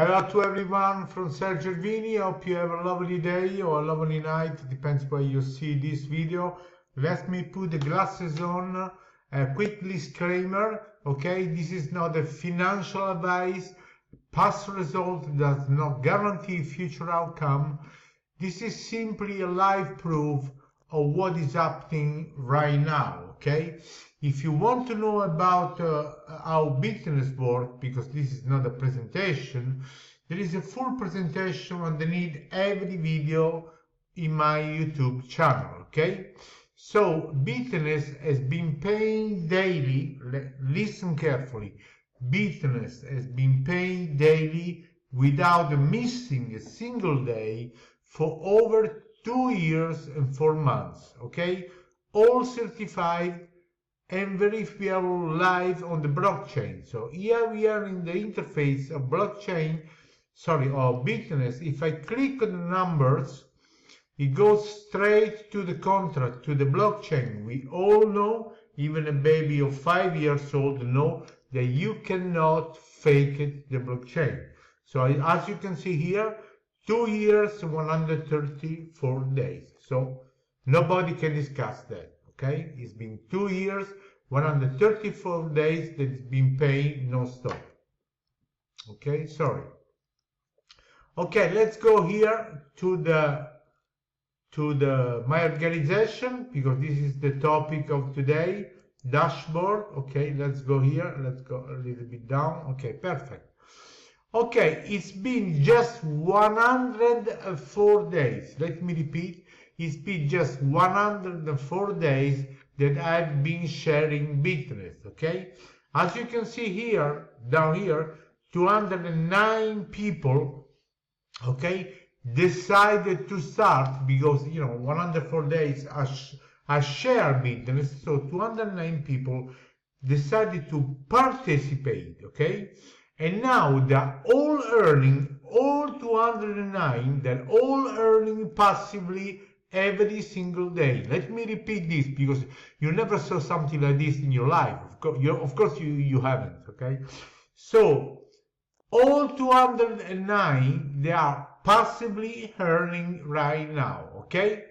Hello to everyone from Certik. Hope you have a lovely day or a lovely night. It depends where you see this video. Let me put the glasses on. A quick disclaimer. Okay, this is not a financial advice. Past result does not guarantee future outcome. This is simply a live proof of what is happening right now. Okay. If you want to know about how Bitnest works, because this is not a presentation, there is a full presentation underneath every video in my YouTube channel, okay? So Bitnest has been paying daily, listen carefully, Bitnest has been paying daily without missing a single day for over 2 years and 4 months, okay? All certified and verifiable live on the blockchain. So here we are in the interface of Bitnest. If I click on the numbers, it goes straight to the contract, to the blockchain. We all know, even a baby of 5 years old know that you cannot fake it, the blockchain. So as you can see here, 2 years, 134 days. So nobody can discuss that. Okay, it's been 2 years, 134 days that it's been paying non-stop. Okay, sorry. Okay, let's go here to my organization, because this is the topic of today. Dashboard. Okay, let's go here. Let's go a little bit down. Okay, perfect. Okay, it's been just 104 days. Let me repeat. It's been just 104 days that I've been sharing Bitnest, okay? As you can see here, down here, 209 people, okay, decided to start because, 104 days I share Bitnest, so 209 people decided to participate, okay? And now they're all earning, all 209, they're all earning passively every single day. Let me repeat this because you never saw something like this in your life. Of course you haven't, okay? So all 209, they are passively earning right now, okay?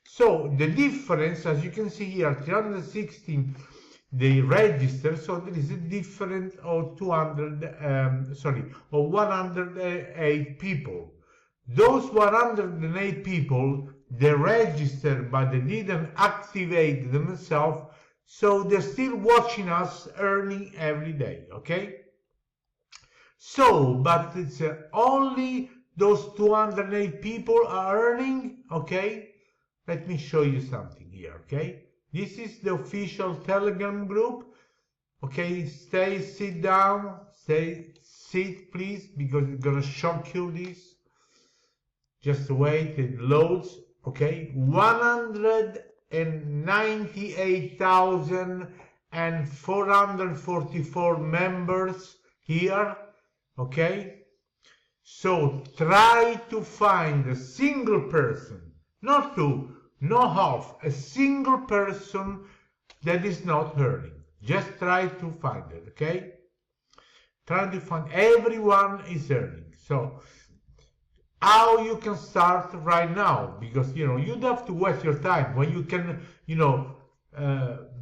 So the difference, as you can see here, 316 they register, so there is a difference of 108 people. Those 108 people, they registered but they didn't activate themselves, so they're still watching us earning every day, okay? So, but it's only those 208 people are earning, okay? Let me show you something here, okay? This is the official Telegram group, okay? Sit down, sit please, because it's gonna shock you this. Just wait, it loads. Okay, 198,444 members here. Okay, so try to find a single person, not two, not half, a single person that is not earning. Just try to find it. Okay, try to find everyone is earning. So how you can start right now, because you don't have to waste your time when you can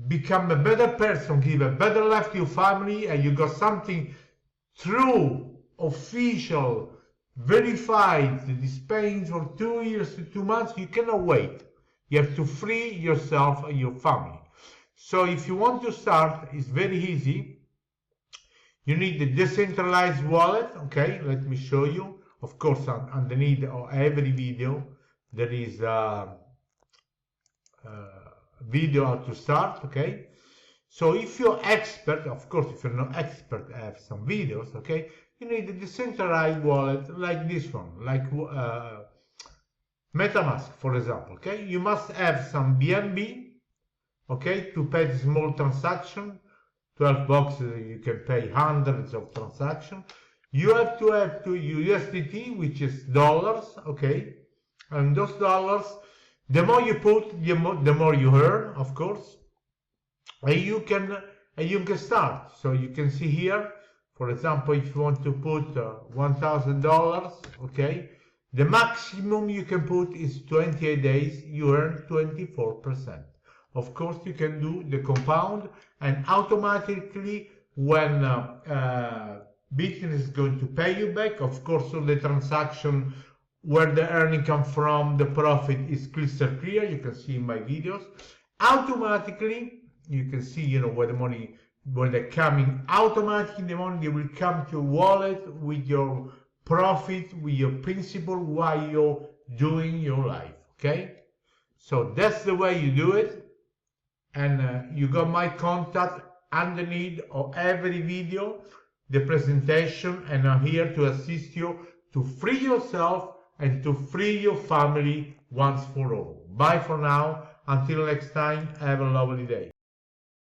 become a better person, give a better life to your family, and you got something true, official, verified that is paying for 2 years to 2 months. You cannot wait. You have to free yourself and your family. So if you want to start, it's very easy. You need the decentralized wallet. Okay, let me show you. Of course, underneath every video, there is a video how to start, okay? So if you're expert, of course, if you're not expert, I have some videos, okay? You need a decentralized wallet like this one, like MetaMask, for example, okay? You must have some BNB, okay, to pay the small transaction. 12 bucks, you can pay hundreds of transactions. You have to have USDT, which is dollars, okay? And those dollars, the more you put, the more you earn, of course. And you can start. So you can see here, For example, if you want to put $1,000, okay, the maximum you can put is 28 days, you earn 24%. Of course, you can do the compound, and automatically when Bitnest is going to pay you back, of course, all the transaction where the earning come from, the profit is crystal clear. You can see in my videos. Automatically, you can see, where the money, when they're coming, automatically the money will come to your wallet with your profit, with your principal, while you're doing your life. Okay, so that's the way you do it. And you got my contact underneath of every video, the presentation, and I'm here to assist you to free yourself and to free your family once for all. Bye for now. Until next time, have a lovely day.